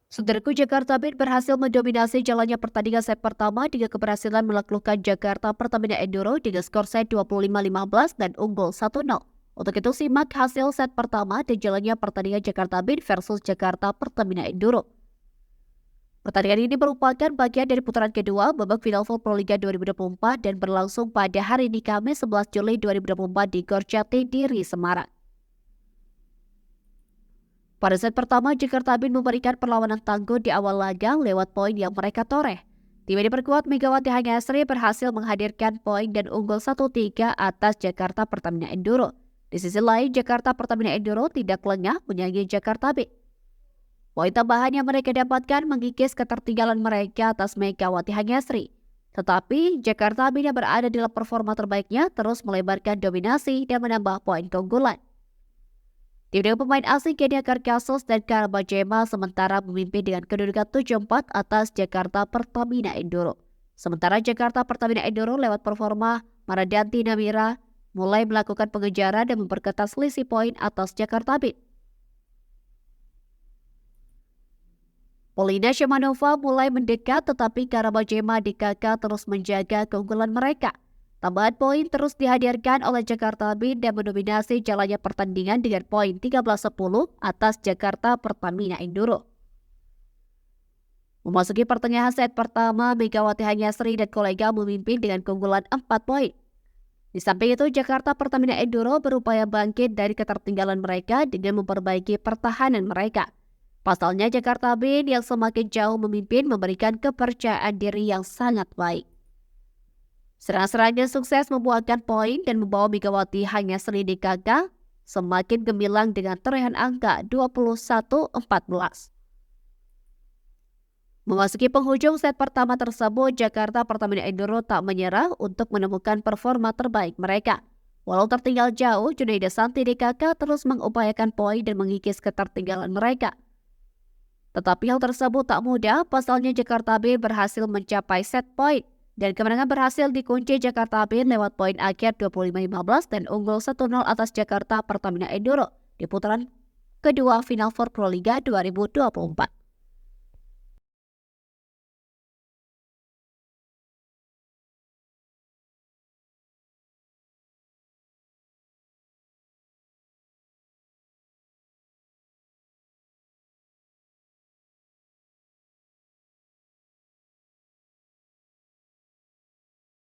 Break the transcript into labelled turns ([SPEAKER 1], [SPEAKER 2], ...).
[SPEAKER 1] Saudaraku, Jakarta Beat berhasil mendominasi jalannya pertandingan set pertama dengan keberhasilan menaklukkan Jakarta Pertamina Enduro dengan skor set 25-15 dan unggul 1-0. Untuk itu, simak hasil set pertama dan jalannya pertandingan Jakarta Beat versus Jakarta Pertamina Enduro. Pertandingan ini merupakan bagian dari putaran kedua babak final Pro Liga 2024 dan berlangsung pada hari ini Kamis 11 Juli 2024 di Gor Jatidiri, Semarang. Pada set pertama, Jakarta Beat memberikan perlawanan tangguh di awal laga lewat poin yang mereka toreh. Tim yang diperkuat Megawati Hangasri berhasil menghadirkan poin dan unggul 1-3 atas Jakarta Pertamina Enduro. Di sisi lain, Jakarta Pertamina Enduro tidak lengah menyangi Jakarta Beat. Poin tambahan yang mereka dapatkan mengikis ketertinggalan mereka atas Megawati Hangasri. Tetapi, Jakarta Beat yang berada dalam performa terbaiknya terus melebarkan dominasi dan menambah poin keunggulan. Tim dengan pemain asing Kenia Karkasos dan Karabajema sementara memimpin dengan kedudukan 7-4 atas Jakarta Pertamina Enduro. Sementara Jakarta Pertamina Enduro lewat performa Maradanti Namira mulai melakukan pengejaran dan memperketat selisih poin atas Jakarta Beat. Polina Shemanova mulai mendekat tetapi Karabajema di KK terus menjaga keunggulan mereka. Tambahan poin terus dihadirkan oleh Jakarta Beat dan mendominasi jalannya pertandingan dengan poin 13-10 atas Jakarta Pertamina Enduro. Memasuki pertengahan set pertama, Megawati Hangasri dan kolega memimpin dengan keunggulan 4 poin. Di samping itu, Jakarta Pertamina Enduro berupaya bangkit dari ketertinggalan mereka dengan memperbaiki pertahanan mereka. Pasalnya, Jakarta Beat yang semakin jauh memimpin memberikan kepercayaan diri yang sangat baik. Serang-serangnya sukses membuahkan poin dan membawa Megawati Hangasri di KK semakin gemilang dengan torehan angka 21-14. Memasuki penghujung set pertama tersebut, Jakarta Pertamina Enduro tak menyerah untuk menemukan performa terbaik mereka. Walau tertinggal jauh, Junaida Santi di KK terus mengupayakan poin dan mengikis ketertinggalan mereka. Tetapi hal tersebut tak mudah, pasalnya Jakarta Beat berhasil mencapai set point. Dan kemenangan berhasil dikunci Jakarta Beat lewat poin akhir 25-15 dan unggul 1-0 atas Jakarta Pertamina Enduro di putaran kedua final Pro Liga 2024.